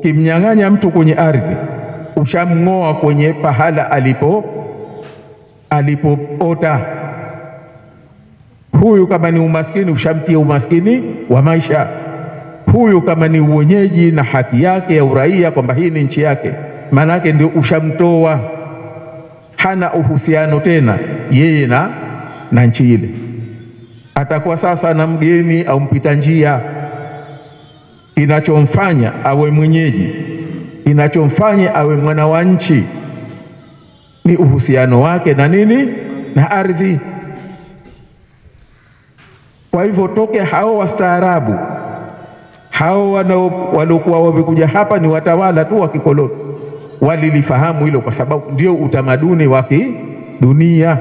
Ukimnyang'anya mtu kwenye ardhi, ushamng'oa kwenye pahala alipoota. Huyu kama ni umaskini, ushamtia umaskini wa maisha. Huyu kama ni uwenyeji na haki yake ya uraia, kwamba hii ni nchi yake, maana yake ndio ushamtoa. Hana uhusiano tena yeye na nchi ile. Atakuwa sasa na mgeni au mpita njia. Kinachomfanya awe mwenyeji, kinachomfanya awe mwana wa nchi ni uhusiano wake na nini? Na ardhi. Kwa hivyo toke hao wastaarabu, hao waliokuwa wamekuja hapa ni watawala tu wa kikoloni, walilifahamu hilo, kwa sababu ndio utamaduni wa kidunia.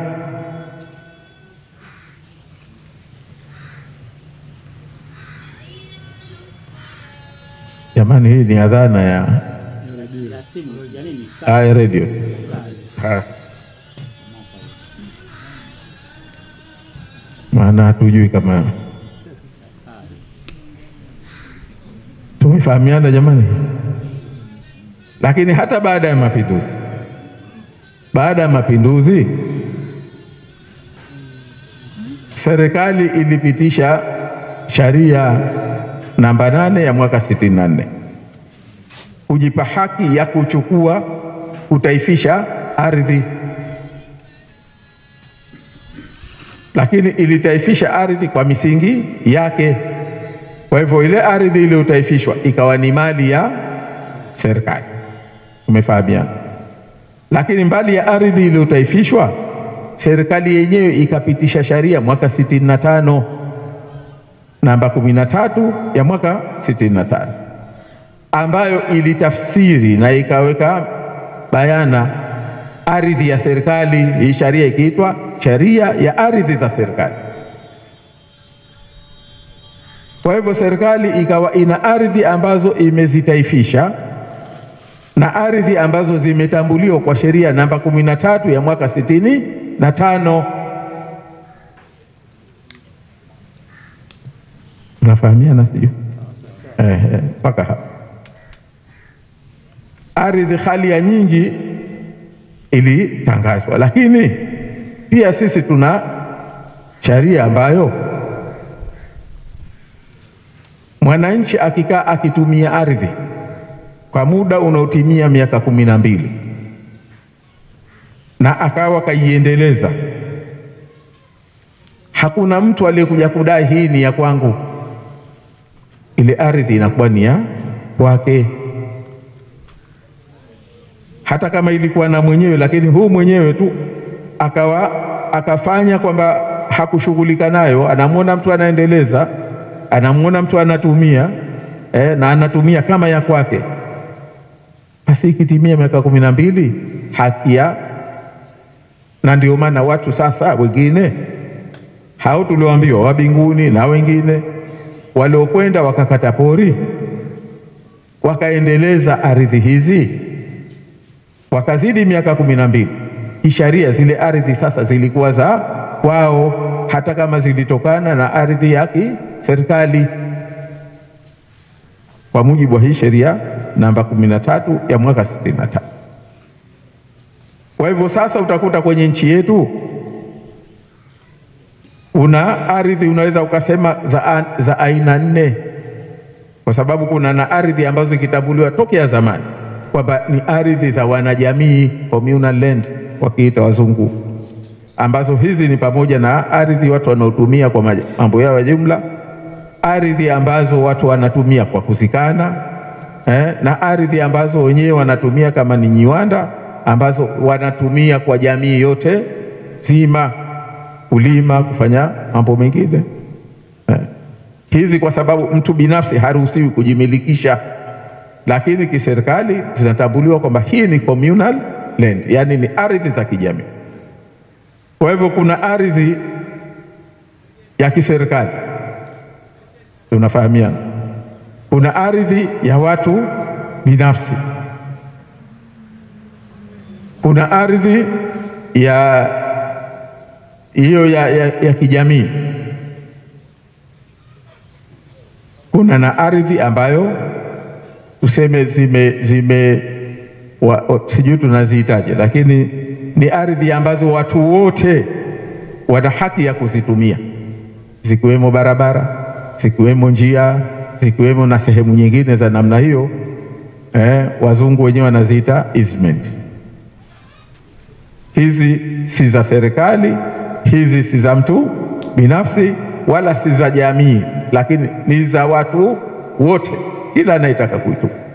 Jamani, hii ni adhana ya radio. Maana hatujui kama tumefahamiana jamani. Lakini hata baada ya mapinduzi serikali ilipitisha sharia namba 8 ya mwaka 64 kujipa haki ya kuchukua, kutaifisha ardhi. Lakini ilitaifisha ardhi kwa misingi yake. Kwa hivyo ile ardhi iliyotaifishwa ikawa ni mali ya serikali. Umefahamiana? Lakini mbali ya ardhi iliyotaifishwa, serikali yenyewe ikapitisha sharia mwaka 65 namba 13 ya mwaka 65, ambayo ilitafsiri na ikaweka bayana ardhi ya serikali. Hii sharia ikiitwa sharia ya ardhi za serikali. Kwa hivyo serikali ikawa ina ardhi ambazo imezitaifisha na ardhi ambazo zimetambuliwa kwa sheria namba 13 ya mwaka 65. Unafahamiana sio? Mpaka hapa. Ardhi khalia nyingi ilitangazwa, lakini pia sisi tuna sharia ambayo mwananchi akikaa akitumia ardhi kwa muda unaotimia miaka 12 na akawa kaiendeleza, hakuna mtu aliyekuja kudai hii ni ya kwangu. Ile ardhi inakuwa ni ya kwake, hata kama ilikuwa na mwenyewe, lakini huu mwenyewe tu akafanya kwamba hakushughulika nayo. Anamwona mtu anaendeleza, anamwona mtu anatumia na anatumia kama ya kwake. Basi ikitimia miaka 12 haki ya. Na ndio maana watu sasa wengine hao tulioambiwa wa Binguni na wengine waliokwenda wakakata pori wakaendeleza ardhi hizi wakazidi miaka 12, kisharia zile ardhi sasa zilikuwa za kwao, hata kama zilitokana na ardhi ya serikali, kwa mujibu wa hii sheria namba 13 ya mwaka 65. Kwa hivyo sasa utakuta kwenye nchi yetu una ardhi unaweza ukasema za aina 4, kwa sababu kuna na ardhi ambazo zikitambuliwa tokea zamani kwamba ni ardhi za wanajamii, communal land wakiita wazungu, ambazo hizi ni pamoja na ardhi watu wanaotumia kwa mambo yao ya jumla, ardhi ambazo watu wanatumia kwa kuzikana, na ardhi ambazo wenyewe wanatumia kama ni nyiwanda, ambazo wanatumia kwa jamii yote zima, kulima, kufanya mambo mengine. Hizi kwa sababu mtu binafsi haruhusiwi kujimilikisha, lakini kiserikali zinatambuliwa kwamba hii ni communal land, yani ni ardhi za kijamii. Kwa hivyo kuna ardhi ya kiserikali, tunafahamiana. Kuna ardhi ya watu binafsi, kuna ardhi ya kijamii, kuna na ardhi ambayo tuseme sijui tunazihitaji, lakini ni ardhi ambazo watu wote wana haki ya kuzitumia, zikiwemo barabara, zikiwemo njia, zikiwemo na sehemu nyingine za namna hiyo. Wazungu wenyewe wanaziita easement. Hizi si za serikali, hizi si za mtu binafsi wala si za jamii, lakini ni za watu wote, kila anayetaka kuitumia.